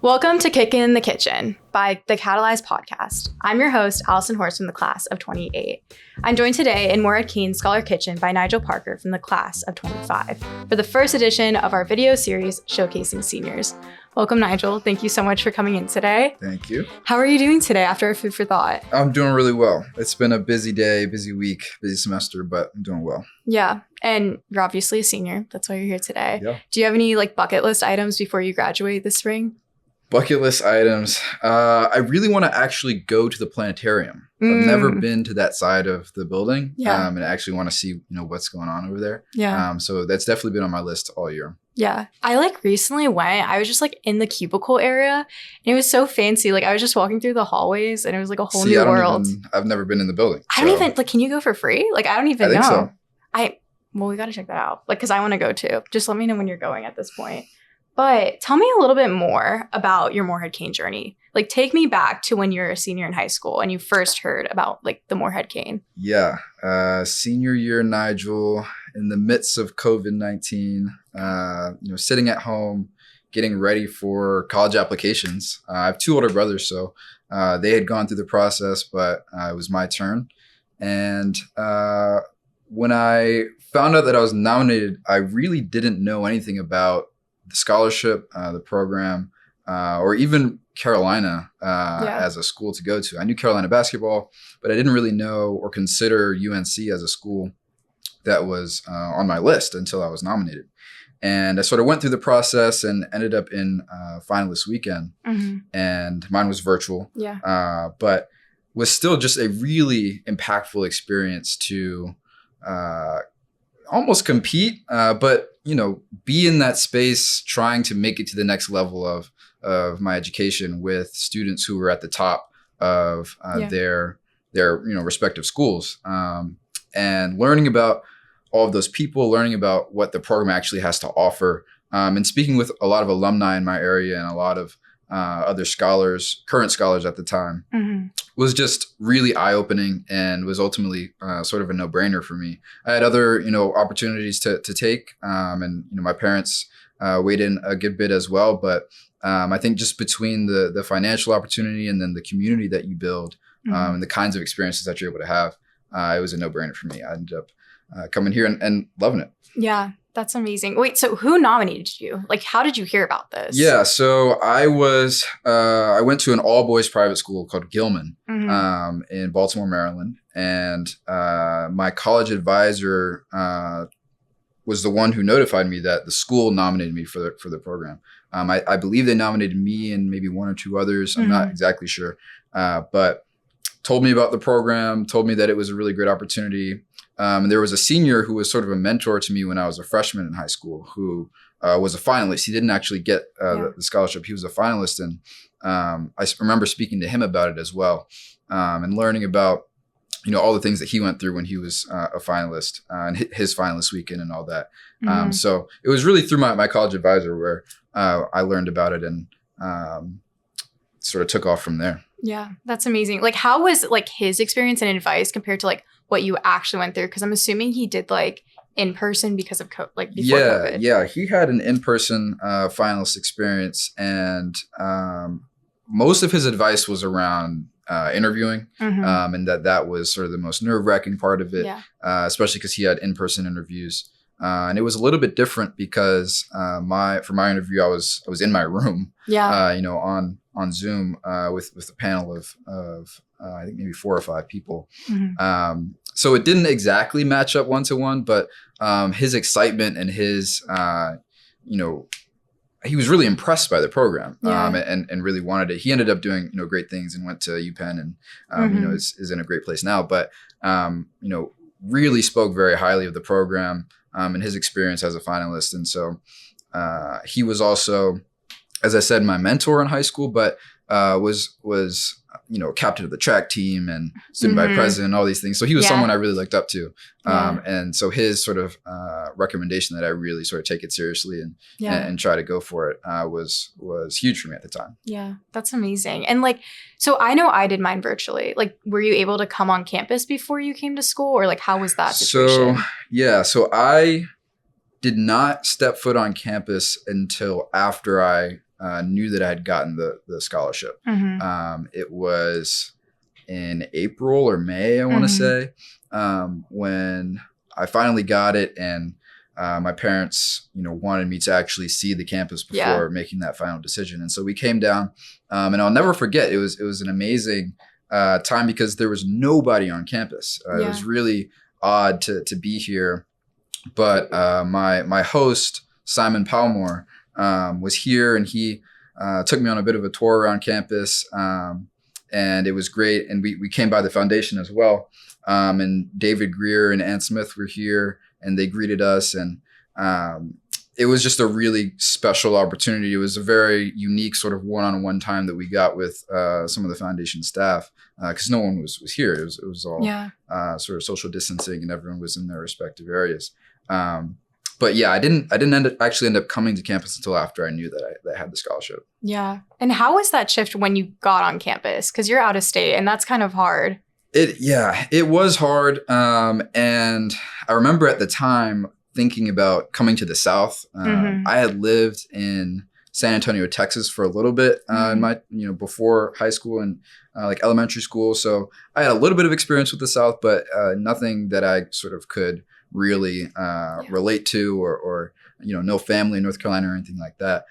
Welcome to Kickin' the Kitchen by the Catalyze podcast. I'm your host, Allyson Horst from the class of 28. I'm joined today in Morehead-Cain Scholar Kitchen by Nigel Parker from the class of 25 for the first edition of our video series showcasing seniors. Welcome, Nigel. Thank you so much for coming in today. Thank you. How are you doing today after a food for thought? I'm doing really well. It's been a busy day, busy week, busy semester, but I'm doing well. Yeah, and you're obviously a senior. That's why you're here today. Yeah. Do you have any bucket list items before you graduate this spring? Bucket list items. I really want to actually go to the planetarium. I've never been to that side of the building. Yeah. And I actually want to see, what's going on over there. Yeah. So that's definitely been on my list all year. Yeah. I recently went, I was just in the cubicle area and it was so fancy. I was just walking through the hallways and it was a whole new world. I've never been in the building. I don't even, can you go for free? I don't even know. I think so. Well, we got to check that out. Because I want to go too. Just let me know when you're going at this point. But tell me a little bit more about your Morehead-Cain journey. Take me back to when you were a senior in high school and you first heard about the Morehead-Cain. Yeah. Senior year, Nigel, in the midst of COVID-19, sitting at home, getting ready for college applications. I have two older brothers, so they had gone through the process, but it was my turn. And when I found out that I was nominated, I really didn't know anything about the scholarship, the program, or even Carolina as a school to go to. I knew Carolina basketball, but I didn't really know or consider UNC as a school that was on my list until I was nominated. And I sort of went through the process and ended up in finalist weekend. Mm-hmm. And mine was virtual, but was still just a really impactful experience to almost compete, but be in that space, trying to make it to the next level of my education with students who were at the top of their respective schools, and learning about all of those people, learning about what the program actually has to offer, and speaking with a lot of alumni in my area and a lot of other scholars, current scholars at the time, was just really eye-opening and was ultimately sort of a no-brainer for me. I had other, opportunities to take, and my parents weighed in a good bit as well. But I think just between the financial opportunity and then the community that you build, and the kinds of experiences that you're able to have, it was a no-brainer for me. I ended up coming here and loving it. Yeah. That's amazing. Wait, so who nominated you? How did you hear about this? Yeah, so I went to an all-boys private school called Gilman in Baltimore, Maryland. And my college advisor was the one who notified me that the school nominated me for the program. I believe they nominated me and maybe one or two others. I'm not exactly sure. But told me about the program, told me that it was a really great opportunity. And there was a senior who was sort of a mentor to me when I was a freshman in high school who was a finalist. He didn't actually get the scholarship. He was a finalist. And I remember speaking to him about it as well, and learning about, all the things that he went through when he was a finalist and his finalist weekend and all that. So it was really through my college advisor where I learned about it and sort of took off from there. Yeah, that's amazing. How was his experience and advice compared to what you actually went through? Because I'm assuming he did in person because of before COVID. Yeah, he had an in-person finalist experience, and most of his advice was around interviewing, and that was sort of the most nerve-wracking part of it, especially because he had in-person interviews. And it was a little bit different because for my interview, I was in my room, on Zoom with a panel of I think maybe 4 or 5 people. So it didn't exactly match up one-to-one, but his excitement and his, he was really impressed by the program, and really wanted it. He ended up doing, great things and went to UPenn and, is in a great place now, but, really spoke very highly of the program, and his experience as a finalist. And so he was also, as I said, my mentor in high school, but was captain of the track team and student vice president, all these things. So he was someone I really looked up to. And so his sort of recommendation that I really sort of take it seriously and try to go for it was huge for me at the time. Yeah, that's amazing. And so I know I did mine virtually. Were you able to come on campus before you came to school, or how was that situation? So I did not step foot on campus until after I knew that I had gotten the scholarship. It was in April or May, I want to say, when I finally got it, and my parents, wanted me to actually see the campus before making that final decision. And so we came down, and I'll never forget. It was an amazing time because there was nobody on campus. It was really odd to be here, but my host, Simon Palmore, was here, and he took me on a bit of a tour around campus, and it was great. And we came by the foundation as well, and David Greer and Ann Smith were here, and they greeted us, and it was just a really special opportunity. It was a very unique sort of one-on-one time that we got with some of the foundation staff, because no one was here. It was all sort of social distancing, and everyone was in their respective areas. But yeah, I didn't actually end up coming to campus until after I knew that I had the scholarship. Yeah. And how was that shift when you got on campus? Because you're out of state, and that's kind of hard. It was hard. And I remember at the time thinking about coming to the South. I had lived in San Antonio, Texas for a little bit in my, before high school and like elementary school. So I had a little bit of experience with the South, but nothing that I sort of could really relate to or no family in North Carolina or anything like that.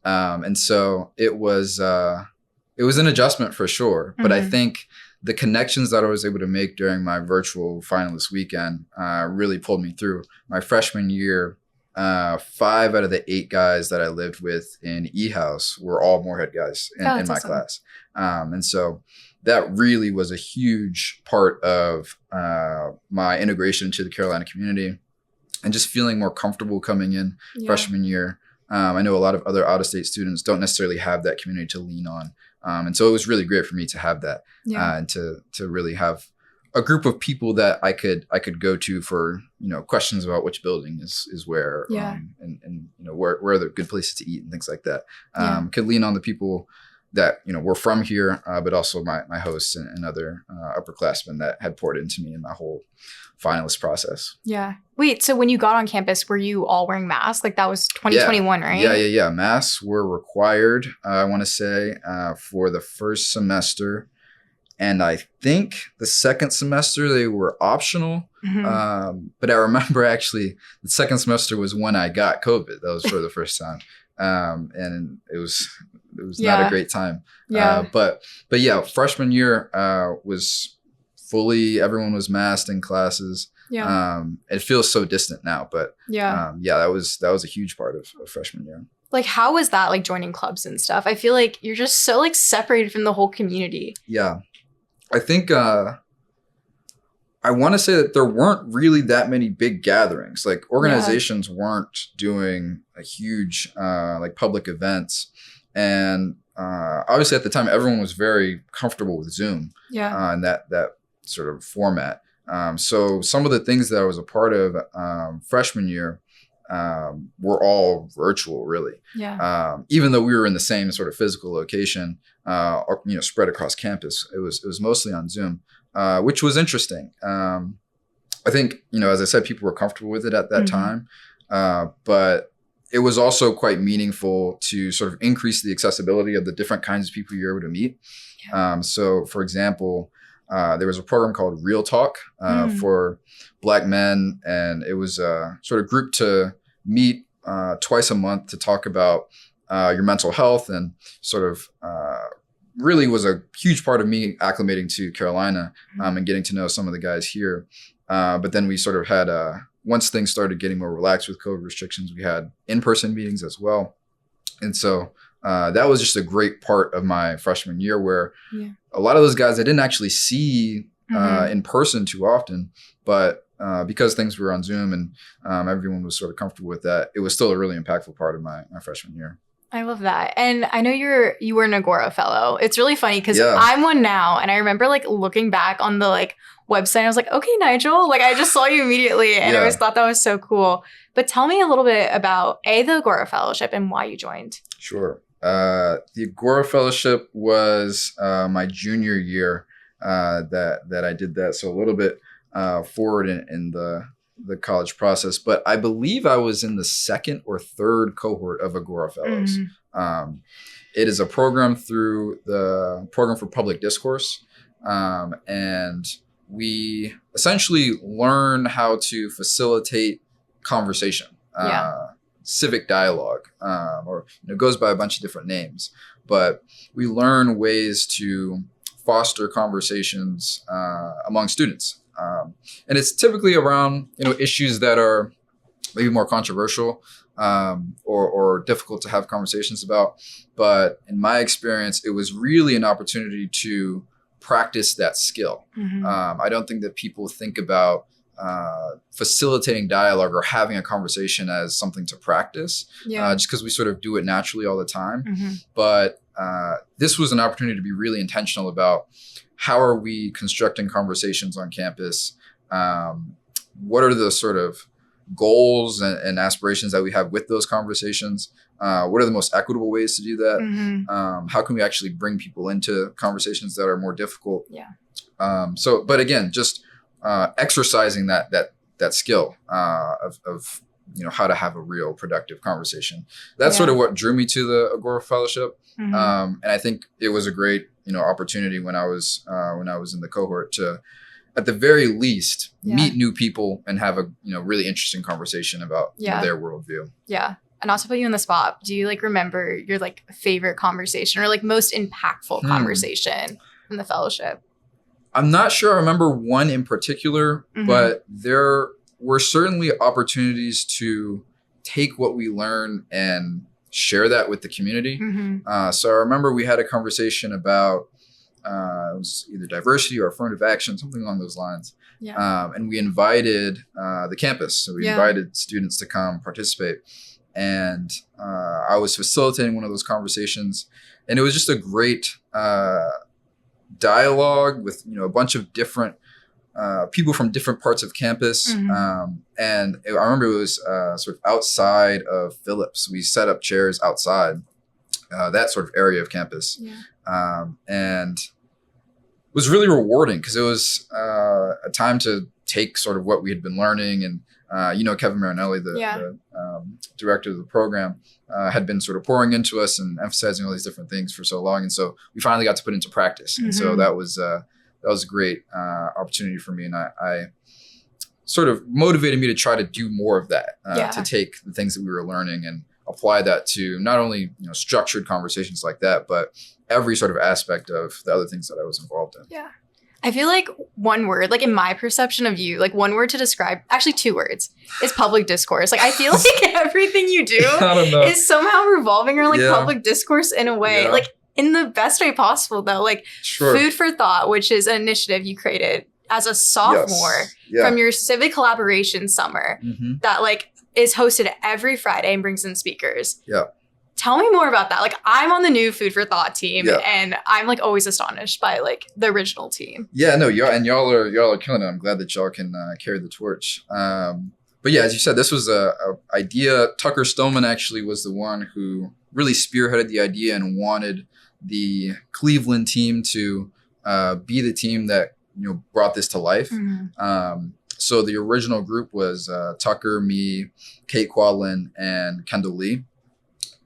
And so it was an adjustment for sure. But I think the connections that I was able to make during my virtual finalist weekend really pulled me through. My freshman year, 5 out of the 8 guys that I lived with in E-House were all Morehead guys in my awesome. Class. And so that really was a huge part of my integration into the Carolina community and just feeling more comfortable coming in freshman year. I know a lot of other out-of-state students don't necessarily have that community to lean on. And so it was really great for me to have that and to really have a group of people that I could go to for, questions about which building is where and where are the good places to eat and things like that. Could lean on the people that, were from here, but also my hosts and other upperclassmen that had poured into me in my whole finalist process. Yeah. Wait, so when you got on campus, were you all wearing masks? Like that was 2021, right? Yeah. Masks were required, I want to say, for the first semester. And I think the second semester they were optional. But I remember actually the second semester was when I got COVID. That was for the first time. And it was not a great time. But yeah, freshman year was fully, everyone was masked in classes. It feels so distant now, but that was a huge part of freshman year. Like, how was that, like joining clubs and stuff? I feel like you're just so like separated from the whole community. Yeah. I think I want to say that there weren't really that many big gatherings. Like organizations weren't doing a huge like public events. And obviously at the time, everyone was very comfortable with Zoom and that sort of format. So some of the things that I was a part of freshman year were all virtual, really. Even though we were in the same sort of physical location, or, spread across campus, it was mostly on Zoom, which was interesting. I think, as I said, people were comfortable with it at that time, but it was also quite meaningful to sort of increase the accessibility of the different kinds of people you're able to meet. So, for example, there was a program called Real Talk for Black men, and it was a sort of group to meet twice a month to talk about your mental health, and sort of really was a huge part of me acclimating to Carolina and getting to know some of the guys here. But then we sort of had, once things started getting more relaxed with COVID restrictions, we had in-person meetings as well. And so that was just a great part of my freshman year, where a lot of those guys I didn't actually see in person too often, but because things were on Zoom and everyone was sort of comfortable with that, it was still a really impactful part of my freshman year. I love that. And I know you were an Agora Fellow. It's really funny because I'm one now, and I remember like looking back on the like website, I was like, okay, Nigel, like I just saw you immediately, and I always thought that was so cool. But tell me a little bit about the Agora Fellowship and why you joined. Sure. The Agora Fellowship was my junior year that I did that. So a little bit forward in the the college process, but I believe I was in the second or third cohort of Agora Fellows. It is a program through the Program for Public Discourse, and we essentially learn how to facilitate conversation, civic dialogue, or it goes by a bunch of different names, but we learn ways to foster conversations among students. And it's typically around, issues that are maybe more controversial or difficult to have conversations about. But in my experience, it was really an opportunity to practice that skill. I don't think that people think about facilitating dialogue or having a conversation as something to practice, just because we sort of do it naturally all the time. But this was an opportunity to be really intentional about how are we constructing conversations on campus? What are the sort of goals and aspirations that we have with those conversations? What are the most equitable ways to do that? How can we actually bring people into conversations that are more difficult? But again, just exercising that skill of how to have a real productive conversation. That's sort of what drew me to the Agora Fellowship. And I think it was a great opportunity when I was in the cohort to, at the very least, meet new people and have a really interesting conversation about their worldview. And also put you on the spot. Do you remember your favorite conversation or most impactful conversation in the fellowship? I'm not sure I remember one in particular, but there were certainly opportunities to take what we learn and share that with the community. So I remember we had a conversation about it was either diversity or affirmative action, something along those lines. And we invited the campus. So we invited students to come participate. And I was facilitating one of those conversations. And it was just a great dialogue with a bunch of different people from different parts of campus. And I remember it was sort of outside of Phillips. We set up chairs outside that sort of area of campus. And it was really rewarding because it was a time to take sort of what we had been learning. And, Kevin Marinelli, the director of the program, had been sort of pouring into us and emphasizing all these different things for so long. And so we finally got to put into practice. And so that was a great opportunity for me. And I sort of motivated me to try to do more of that, to take the things that we were learning and apply that to not only structured conversations like that, but every sort of aspect of the other things that I was involved in. I feel like one word, in my perception of you, one word to describe, actually 2 words, is public discourse. I feel like everything you do is somehow revolving around public discourse in a way, in the best way possible though. Food for Thought, which is an initiative you created as a sophomore from your civic collaboration summer that is hosted every Friday and brings in speakers. Tell me more about that. I'm on the new Food for Thought team, and I'm always astonished by the original team. Y'all are killing it. I'm glad that y'all can carry the torch. But as you said, this was a idea. Tucker Stoneman actually was the one who really spearheaded the idea and wanted the Cleveland team to be the team that brought this to life. So the original group was Tucker, me, Kate Quadlin, and Kendall Lee.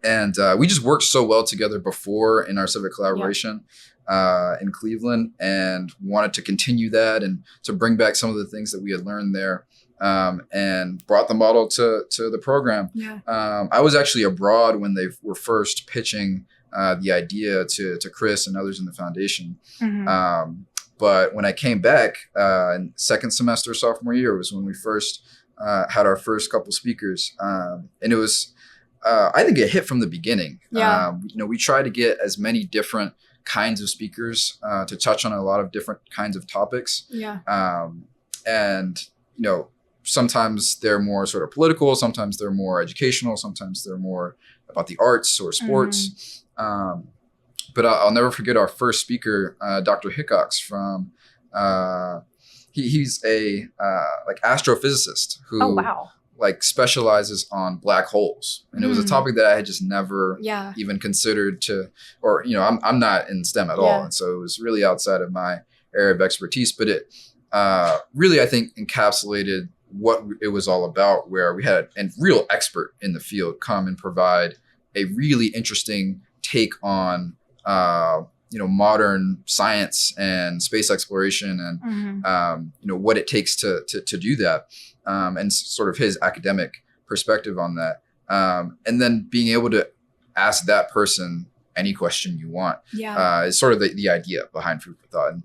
And we just worked so well together before in our civic collaboration in Cleveland, and wanted to continue that and to bring back some of the things that we had learned there, and brought the model to the program. I was actually abroad when they were first pitching the idea to Chris and others in the foundation. But when I came back in second semester sophomore year was when we first had our first couple speakers, and it was I think it hit from the beginning. We try to get as many different kinds of speakers to touch on a lot of different kinds of topics. And sometimes they're more sort of political, sometimes they're more educational, sometimes they're more about the arts or sports. But I'll never forget our first speaker, Dr. Hickox from, he's a astrophysicist who specializes on black holes. And it was a topic that I had just never even considered I'm not in STEM at all. And so it was really outside of my area of expertise, but it really, I think, encapsulated what it was all about, where we had a real expert in the field come and provide a really interesting take on modern science and space exploration and what it takes to do that, and sort of his academic perspective on that, and then being able to ask that person any question you want is sort of the idea behind Food for Thought. And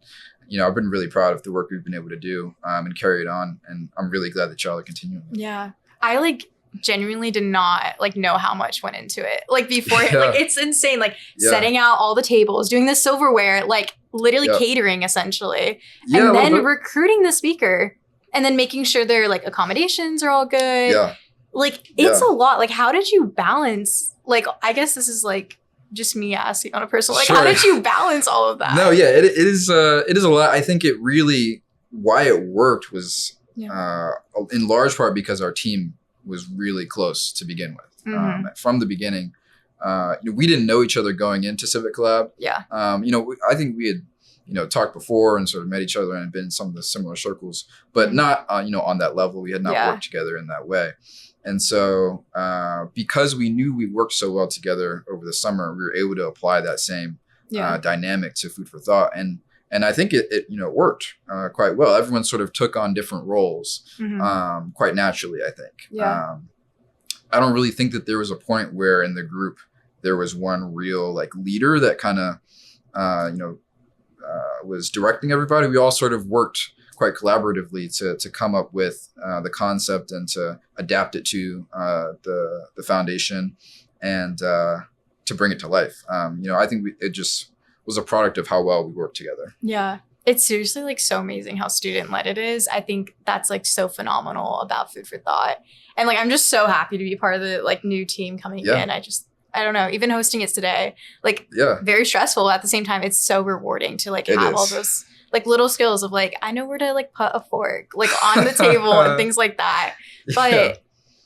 I've been really proud of the work we've been able to do and carry it on, and I'm really glad that y'all are continuing. Yeah, I genuinely did not know how much went into it before. It's insane, setting out all the tables, doing the silverware, literally catering essentially, and then recruiting the speaker, and then making sure their accommodations are all good. It's a lot. How did you balance, I guess this is just me asking on a personal, Sure. How did you balance all of that? No, yeah, it is a lot. I think it really, why it worked was in large part because our team was really close to begin with. From the beginning, we didn't know each other going into Civic Lab. I think we had talked before and sort of met each other and been in some of the similar circles, but not on that level. We had not worked together in that way. And so because we knew we worked so well together over the summer, we were able to apply that same dynamic to Food for Thought. And I think it worked quite well. Everyone sort of took on different roles quite naturally, I think. I don't really think that there was a point where in the group there was one real leader that kind of was directing everybody. We all sort of worked quite collaboratively to come up with the concept and to adapt it to the foundation and to bring it to life. I think it just was a product of how well we worked together. Yeah. It's seriously so amazing how student-led it is. I think that's so phenomenal about Food for Thought. And I'm just so happy to be part of the new team coming in. I don't know, even hosting it today, very stressful. At the same time, it's so rewarding to have all those little skills of I know where to put a fork on the table and things like that. But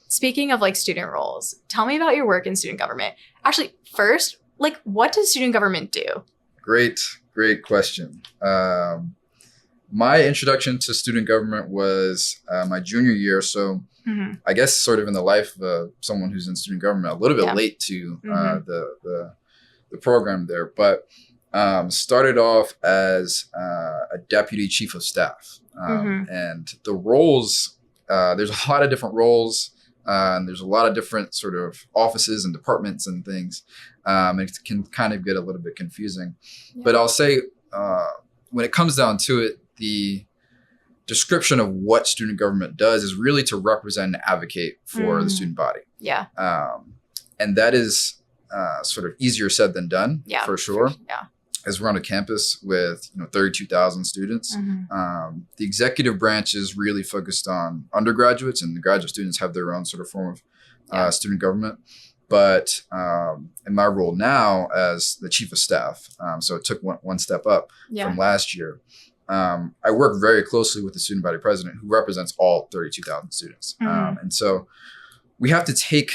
speaking of student roles, tell me about your work in student government. Actually, first, what does student government do? Great question. My introduction to student government was my junior year. So I guess sort of in the life of someone who's in student government, a little bit late to the program there, but started off as a deputy chief of staff. And the roles, there's a lot of different roles, and there's a lot of different sort of offices and departments and things. It can kind of get a little bit confusing. But I'll say, when it comes down to it, the description of what student government does is really to represent and advocate for the student body. And that is sort of easier said than done, for sure. As we're on a campus with 32,000 students, the executive branch is really focused on undergraduates, and the graduate students have their own sort of form of student government. But in my role now as the chief of staff, so it took one step up from last year, I work very closely with the student body president, who represents all 32,000 students. And so we have to take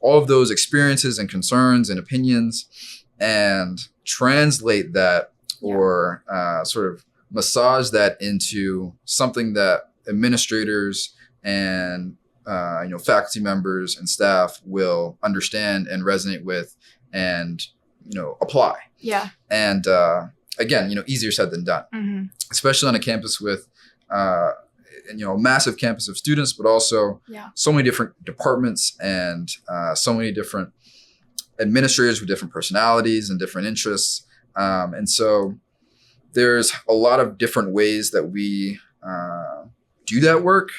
all of those experiences and concerns and opinions and translate that or sort of massage that into something that administrators and faculty members and staff will understand and resonate with and apply. And again, easier said than done, especially on a campus with a massive campus of students, but also so many different departments and so many different administrators with different personalities and different interests. And so there's a lot of different ways that we do that work.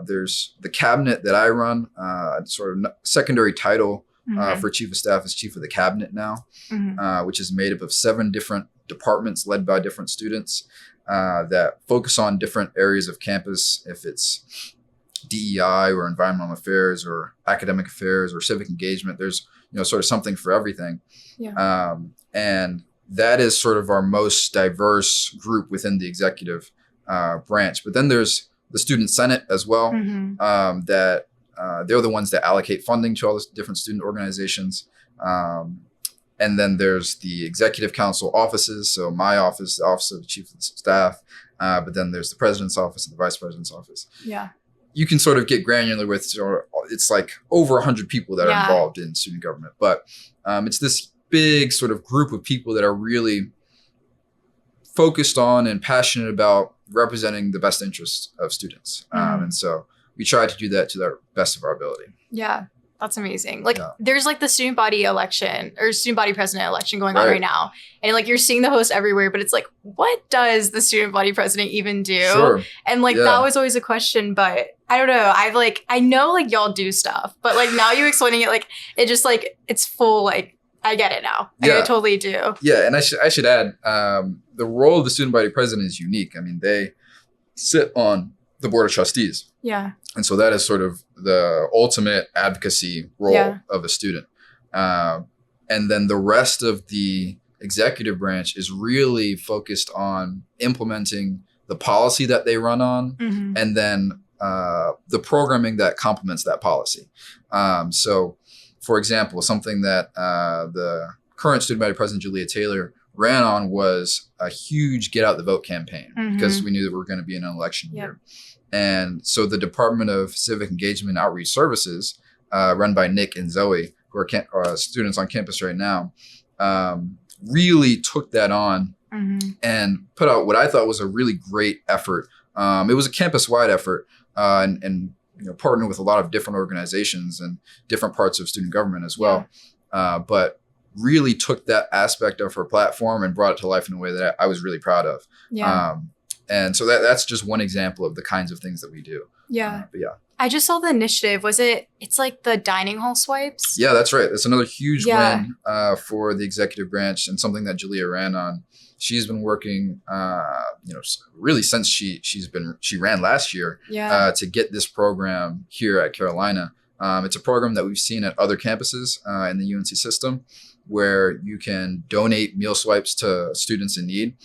There's the cabinet that I run, sort of secondary title for chief of staff is chief of the cabinet now, which is made up of 7 different departments led by different students that focus on different areas of campus. If it's DEI or environmental affairs or academic affairs or civic engagement, there's sort of something for everything. And that is sort of our most diverse group within the executive branch. But then there's the student senate as well, that they're the ones that allocate funding to all the different student organizations. And then there's the executive council offices. So my office, the office of the chief of staff, But then there's the president's office and the vice president's office. Yeah. You can sort of get granular with, it's like over 100 people that are involved in student government. But it's this big sort of group of people that are really focused on and passionate about representing the best interests of students. And so we try to do that to the best of our ability. Yeah. That's amazing. Like there's like the student body election or student body president election going on right now. And like you're seeing the host everywhere, but it's like, what does the student body president even do? Sure. And like that was always a question, but I don't know. I know like y'all do stuff, but like now you explaining it, like it just like it's full, like I get it now. Like, I totally do. Yeah. And I should add, the role of the student body president is unique. I mean, they sit on the board of trustees. Yeah. And so that is sort of the ultimate advocacy role of a student. And then the rest of the executive branch is really focused on implementing the policy that they run on and then the programming that complements that policy. So, for example, something that the current student body president, Julia Taylor, ran on was a huge get out the vote campaign because we knew that we were going to be in an election year. And so the Department of Civic Engagement and Outreach Services, run by Nick and Zoe, who are students on campus right now, really took that on and put out what I thought was a really great effort. It was a campus-wide effort and partnered with a lot of different organizations and different parts of student government as well. But really took that aspect of her platform and brought it to life in a way that I was really proud of. And so that's just one example of the kinds of things that we do. But I just saw the initiative. It's like the dining hall swipes? Yeah, that's right. That's another huge win for the executive branch and something that Julia ran on. She's been working, really since she ran last year to get this program here at Carolina. It's a program that we've seen at other campuses in the UNC system, where you can donate meal swipes to students in need,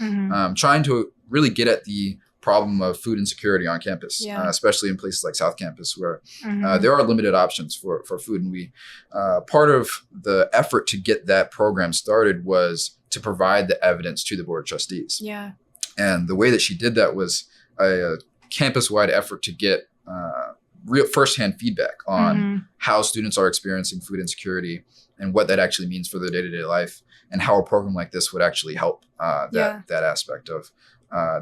trying to really get at the problem of food insecurity on campus, especially in places like South Campus, where there are limited options for food. And we part of the effort to get that program started was to provide the evidence to the board of trustees. And the way that she did that was a campus-wide effort to get real firsthand feedback on how students are experiencing food insecurity and what that actually means for their day-to-day life, and how a program like this would actually help that aspect of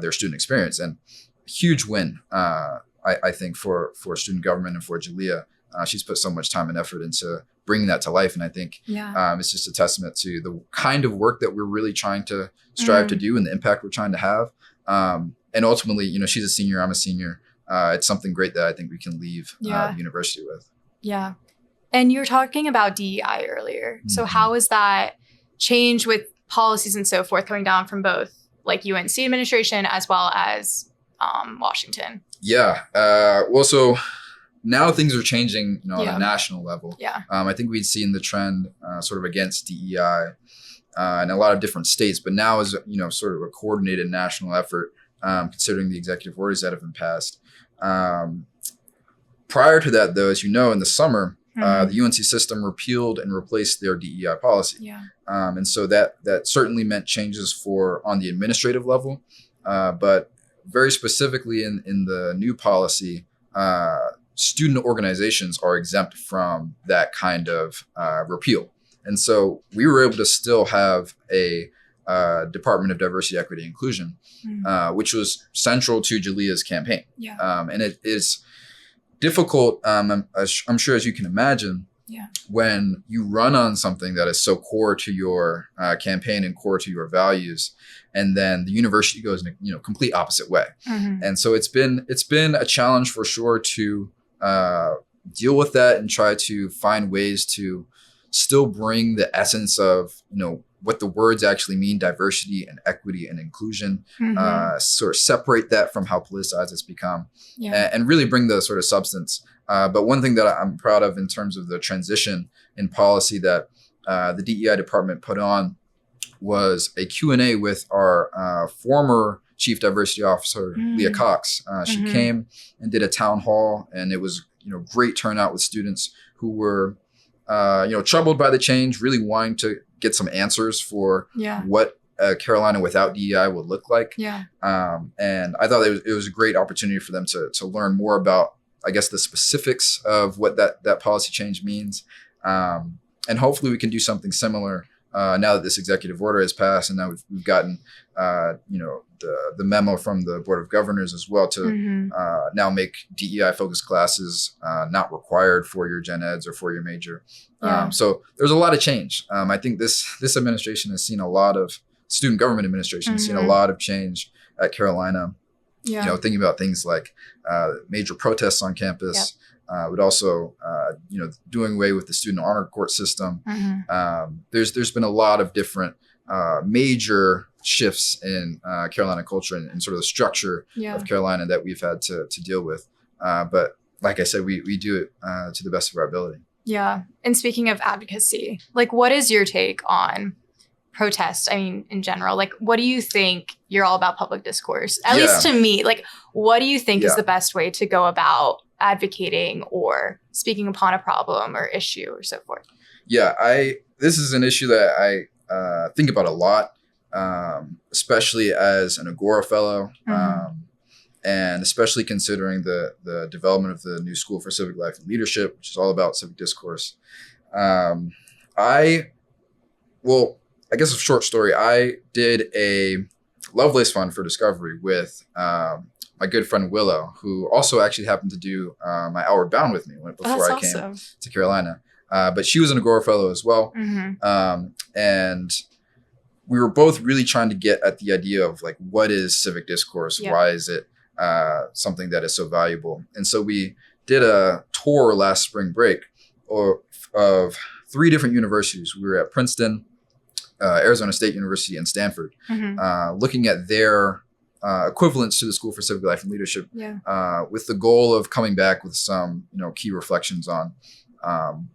their student experience. And huge win, I think, for student government and for Julia. She's put so much time and effort into bringing that to life. And I think it's just a testament to the kind of work that we're really trying to strive to do and the impact we're trying to have. And ultimately, she's a senior, I'm a senior. It's something great that I think we can leave the university with. Yeah. And you were talking about DEI earlier. So how has that changed with policies and so forth coming down from both like UNC administration as well as Washington? Well, so now things are changing on a national level. I think we'd seen the trend sort of against DEI in a lot of different states, but now is sort of a coordinated national effort considering the executive orders that have been passed. Prior to that, though, as you know, in the summer, the UNC system repealed and replaced their DEI policy. And so that certainly meant changes on the administrative level, but very specifically in the new policy, student organizations are exempt from that kind of repeal. And so we were able to still have a Department of Diversity, Equity, and Inclusion, which was central to Julia's campaign. And it is difficult, I'm sure, as you can imagine, when you run on something that is so core to your campaign and core to your values, and then the university goes in a complete opposite way. And so it's been a challenge for sure to deal with that and try to find ways to still bring the essence of what the words actually mean, diversity and equity and inclusion, sort of separate that from how politicized it's become, and really bring the sort of substance. But one thing that I'm proud of in terms of the transition in policy that the DEI department put on was a Q&A with our former Chief Diversity Officer, Leah Cox. She came and did a town hall, and it was great turnout with students who were troubled by the change, really wanting to get some answers for what Carolina without DEI would look like. Yeah. And I thought it was a great opportunity for them to learn more about, I guess, the specifics of what that policy change means. And hopefully we can do something similar now that this executive order has passed, and now we've gotten, the memo from the Board of Governors as well to now make DEI focused classes not required for your gen eds or for your major. Yeah. So there's a lot of change. I think this administration has seen a lot of student government administration has seen a lot of change at Carolina. Yeah. Thinking about things like major protests on campus, but also, doing away with the student honor court system. There's been a lot of different major shifts in Carolina culture and sort of the structure of Carolina that we've had to deal with. But like I said, we do it to the best of our ability. Yeah. And speaking of advocacy, like, what is your take on protest? I mean, in general, like, what do you think? You're all about public discourse, at least to me. Like, what do you think is the best way to go about advocating or speaking upon a problem or issue or so forth? Yeah, this is an issue that I think about a lot, especially as an Agora Fellow, and especially considering the development of the new School for Civic Life and Leadership, which is all about civic discourse. I guess a short story. I did a Lovelace Fund for Discovery with my good friend Willow, who also actually happened to do my Outward Bound with me before I came to Carolina. But she was an Agora Fellow as well. And we were both really trying to get at the idea of, like, what is civic discourse? Why is it something that is so valuable? And so we did a tour last spring break of 3 different universities. We were at Princeton, Arizona State University, and Stanford, looking at their equivalents to the School for Civic Life and Leadership, with the goal of coming back with some, key reflections on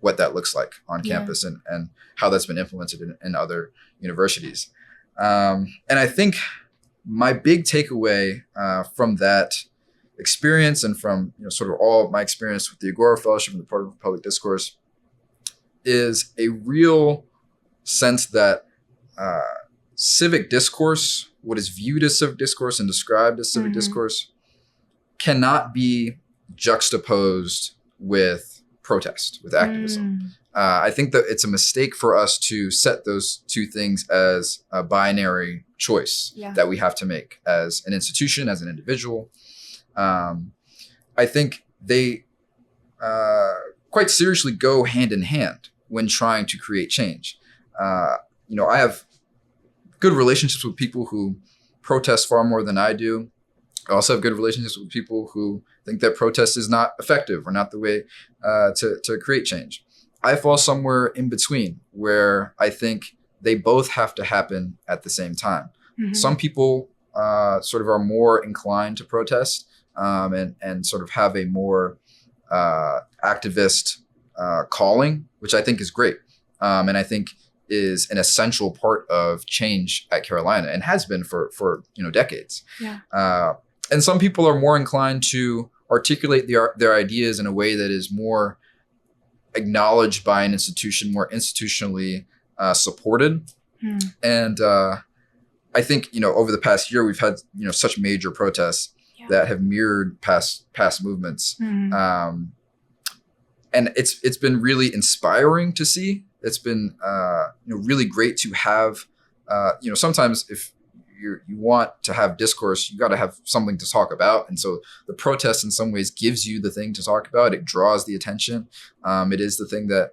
what that looks like on campus and how that's been implemented in other universities. And I think my big takeaway from that experience and from sort of all my experience with the Agora Fellowship and the part of public discourse is a real sense that civic discourse, what is viewed as civic discourse and described as civic discourse, cannot be juxtaposed with protest, with activism. I think that it's a mistake for us to set those two things as a binary choice that we have to make as an institution, as an individual. I think they quite seriously go hand in hand when trying to create change. I have good relationships with people who protest far more than I do. I also have good relationships with people who think that protest is not effective or not the way to create change. I fall somewhere in between, where I think they both have to happen at the same time. Some people sort of are more inclined to protest and sort of have a more activist calling, which I think is great. And I think is an essential part of change at Carolina and has been for decades. And some people are more inclined to articulate their ideas in a way that is more acknowledged by an institution, more institutionally supported. And I think, over the past year, we've had, such major protests that have mirrored past movements. And it's been really inspiring to see. It's been, really great to have, sometimes if you want to have discourse, you got to have something to talk about. And so the protest in some ways gives you the thing to talk about. It draws the attention. It is the thing that,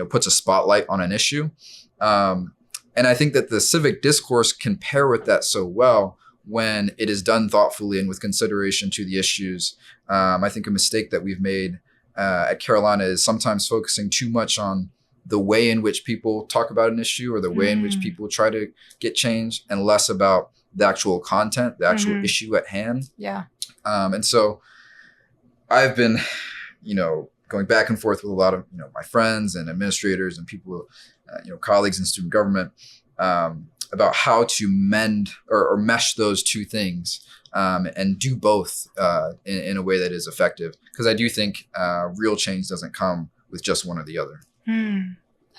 puts a spotlight on an issue. And I think that the civic discourse can pair with that so well when it is done thoughtfully and with consideration to the issues. I think a mistake that we've made at Carolina is sometimes focusing too much on the way in which people talk about an issue or the way in which people try to get change, and less about the actual content, the actual issue at hand. And so I've been, going back and forth with a lot of, my friends and administrators and people, colleagues in student government, about how to mend or mesh those two things and do both in a way that is effective. Because I do think real change doesn't come with just one or the other.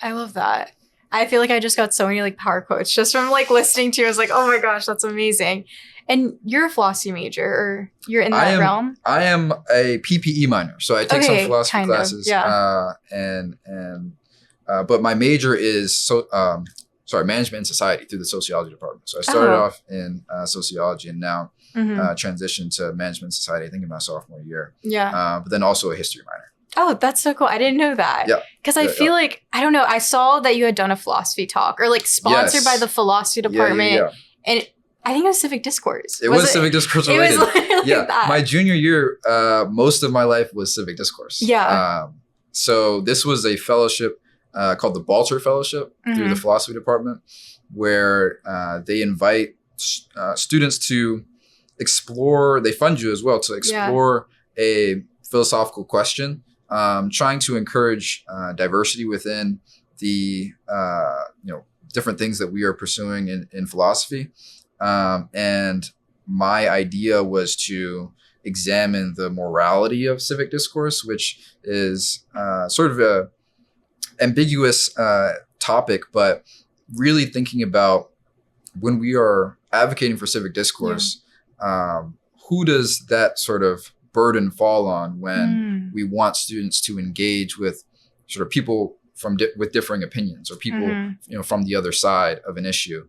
I love that. I feel like I just got so many like power quotes just from like listening to you. I was like, oh my gosh, that's amazing. And you're a philosophy major, or you're in that realm? I am a PPE minor, so I take some philosophy classes. Yeah. But my major is management and society through the sociology department. So I started off in sociology and now transitioned to management and society, I think in my sophomore year. Yeah. But then also a history minor. Oh, that's so cool. I didn't know that. Yeah. Because I feel like, I don't know, I saw that you had done a philosophy talk or like sponsored by the philosophy department. Yeah. And I think it was civic discourse. It was civic discourse related. It was literally that. My junior year, most of my life was civic discourse. Yeah. So this was a fellowship called the Balter Fellowship through the philosophy department, where they invite students to explore, they fund you as well, to explore a philosophical question, trying to encourage diversity within the different things that we are pursuing in philosophy. And my idea was to examine the morality of civic discourse, which is sort of a ambiguous topic, but really thinking about when we are advocating for civic discourse, who does that sort of burden fall on when we want students to engage with sort of people with differing opinions or people from the other side of an issue.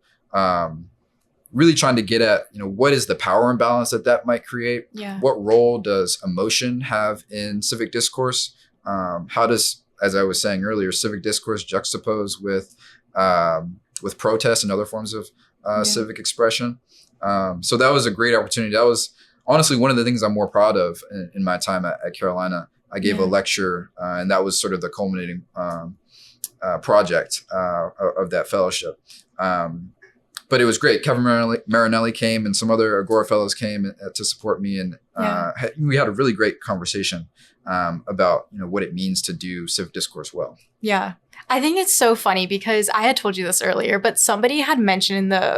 Really trying to get at, what is the power imbalance that might create? Yeah. What role does emotion have in civic discourse? How does, as I was saying earlier, civic discourse juxtapose with protest and other forms of civic expression? So that was a great opportunity. That was honestly one of the things I'm more proud of in my time at Carolina. I gave a lecture, and that was sort of the culminating project of that fellowship. But it was great. Kevin Marinelli came, and some other Agora Fellows came to support me, and we had a really great conversation about what it means to do civic discourse well. Yeah. I think it's so funny because I had told you this earlier, but somebody had mentioned in the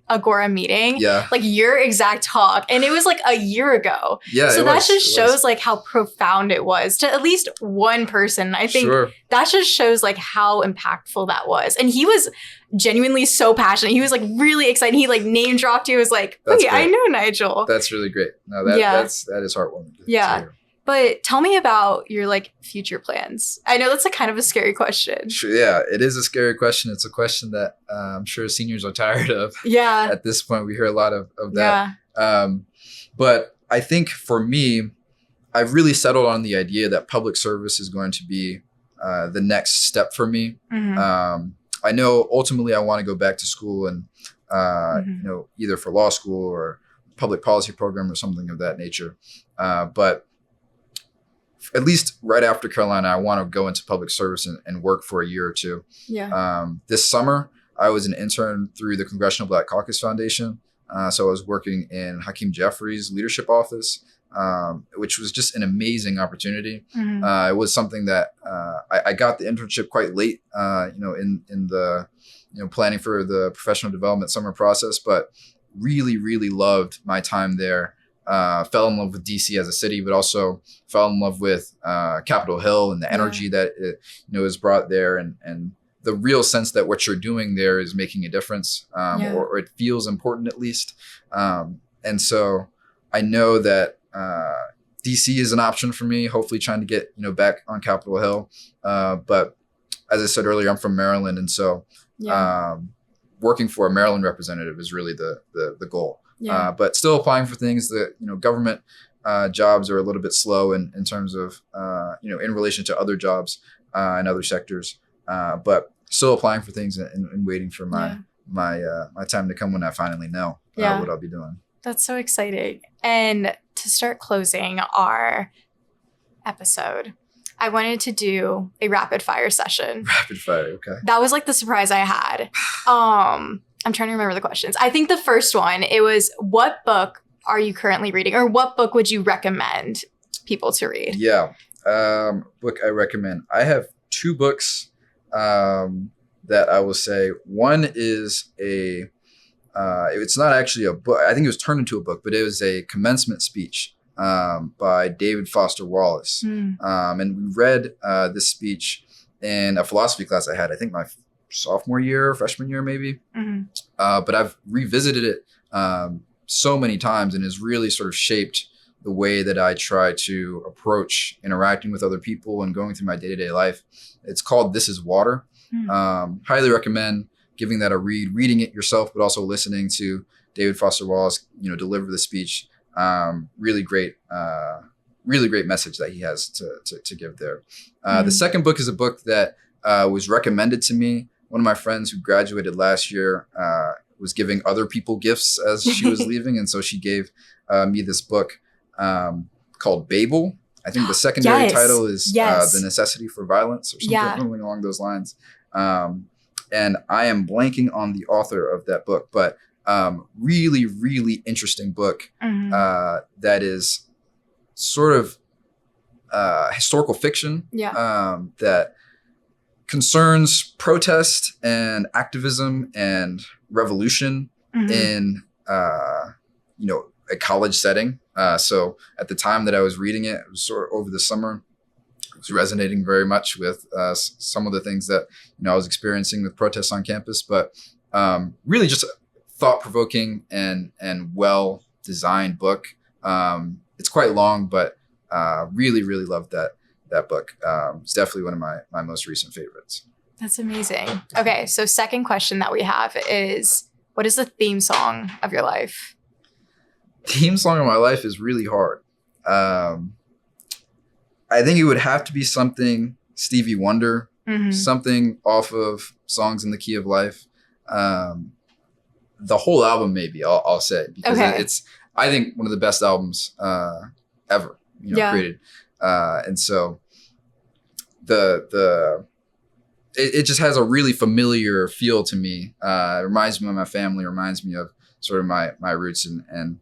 Agora meeting, like your exact talk, and it was like a year ago. Yeah, so that just shows like how profound it was to at least one person. I think that just shows like how impactful that was. And he was genuinely so passionate. He was like really excited. He like name dropped you. He was like, "Wait, I know Nigel." That's really great. No, that is heartwarming. Yeah. But tell me about your like future plans. I know that's like kind of a scary question. Sure, yeah, it is a scary question. It's a question that I'm sure seniors are tired of. Yeah. At this point, we hear a lot of that. Yeah. But I think for me, I've really settled on the idea that public service is going to be the next step for me. I know ultimately I want to go back to school and either for law school or public policy program or something of that nature. But at least right after Carolina, I want to go into public service and work for a year or two. Yeah. This summer, I was an intern through the Congressional Black Caucus Foundation. So I was working in Hakeem Jeffries' leadership office, which was just an amazing opportunity. It was something that I got the internship quite late, in the planning for the professional development summer process, but really, really loved my time there. Fell in love with DC as a city, but also fell in love with Capitol Hill and the energy that it, is brought there, and the real sense that what you're doing there is making a difference, or it feels important at least. And so I know that DC is an option for me. Hopefully, trying to get back on Capitol Hill. But as I said earlier, I'm from Maryland, and so working for a Maryland representative is really the goal. Yeah. But still applying for things that, government jobs are a little bit slow in terms of, in relation to other jobs in other sectors. But still applying for things and waiting for my time to come when I finally know what I'll be doing. That's so exciting. And to start closing our episode, I wanted to do a rapid fire session. Rapid fire, okay. That was like the surprise I had. I'm trying to remember the questions. I think the first one, it was, what book are you currently reading? Or what book would you recommend people to read? Yeah. Book I recommend. I have two books that I will say. One is it's not actually a book. I think it was turned into a book, but it was a commencement speech by David Foster Wallace. And we read this speech in a philosophy class I had, I think my sophomore year, freshman year, maybe. Mm-hmm. But I've revisited it so many times, and has really sort of shaped the way that I try to approach interacting with other people and going through my day-to-day life. It's called This Is Water. Highly recommend giving that a read, reading it yourself, but also listening to David Foster Wallace, deliver the speech. Really great message that he has to give there. The second book is a book that was recommended to me. One of my friends who graduated last year was giving other people gifts as she was leaving. And so she gave me this book called Babel. I think the secondary title is The Necessity for Violence or something along those lines. And I am blanking on the author of that book, but really, really interesting book that is sort of historical fiction that concerns protest and activism and revolution in a college setting. So at the time that I was reading it, it was sort of over the summer. It was resonating very much with some of the things that I was experiencing with protests on campus, but really just a thought-provoking and well-designed book. It's quite long, but really, really loved that book. It's definitely one of my most recent favorites. That's amazing. Okay, so second question that we have is, what is the theme song of your life? Theme song of my life is really hard. I think it would have to be something Stevie Wonder, something off of Songs in the Key of Life. The whole album, maybe I'll say, because it's, I think, one of the best albums ever created. And so it just has a really familiar feel to me. It reminds me of my family, reminds me of sort of my roots and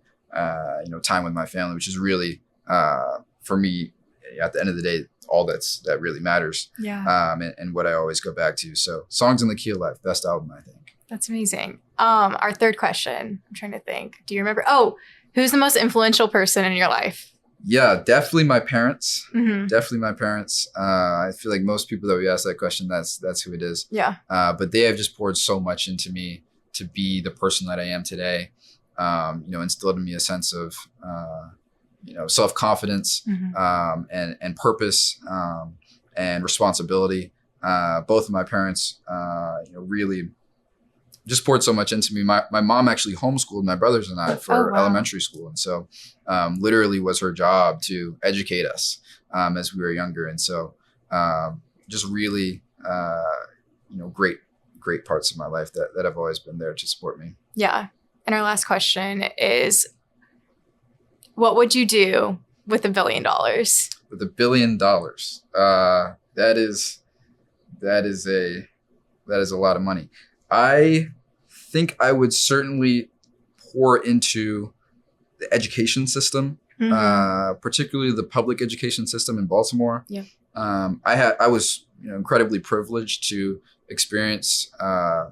time with my family, which is really, for me, at the end of the day, all that really matters. And what I always go back to. So Songs in the Key of Life, best album, I think. That's amazing. Our third question, I'm trying to think. Do you remember? Who's the most influential person in your life? Yeah, definitely my parents. Definitely my parents. I feel like most people that we ask that question, that's who it is. Yeah. But they have just poured so much into me to be the person that I am today. Instilled in me a sense of, self-confidence, and purpose, and responsibility. Both of my parents, really just poured so much into me. My mom actually homeschooled my brothers and I for elementary school. And so literally was her job to educate us as we were younger. And so just really, great parts of my life that have always been there to support me. Yeah. And our last question is, what would you do with $1 billion? With $1 billion, that is a lot of money. I think I would certainly pour into the education system, particularly the public education system in Baltimore. Yeah. I was incredibly privileged to experience a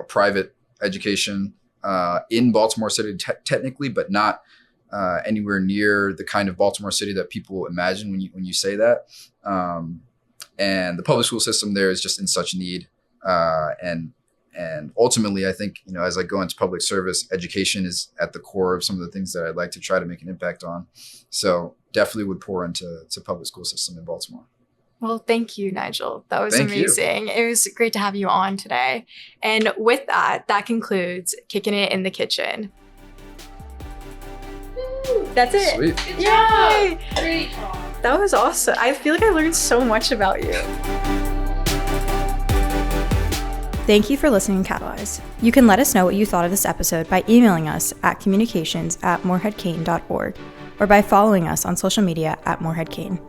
private education in Baltimore City technically, but not anywhere near the kind of Baltimore City that people imagine when you say that. And the public school system there is just in such need. And ultimately, I think, as I go into public service, education is at the core of some of the things that I'd like to try to make an impact on. So definitely would pour into public school system in Baltimore. Well, thank you, Nigel. That was amazing. You. It was great to have you on today. And with that concludes Kickin' It in the Kitchen. That's it. Sweet. Good job. Great job. That was awesome. I feel like I learned so much about you. Thank you for listening to Catalyze. You can let us know what you thought of this episode by emailing us at communications@morehead-cain.org or by following us on social media @Morehead-Cain.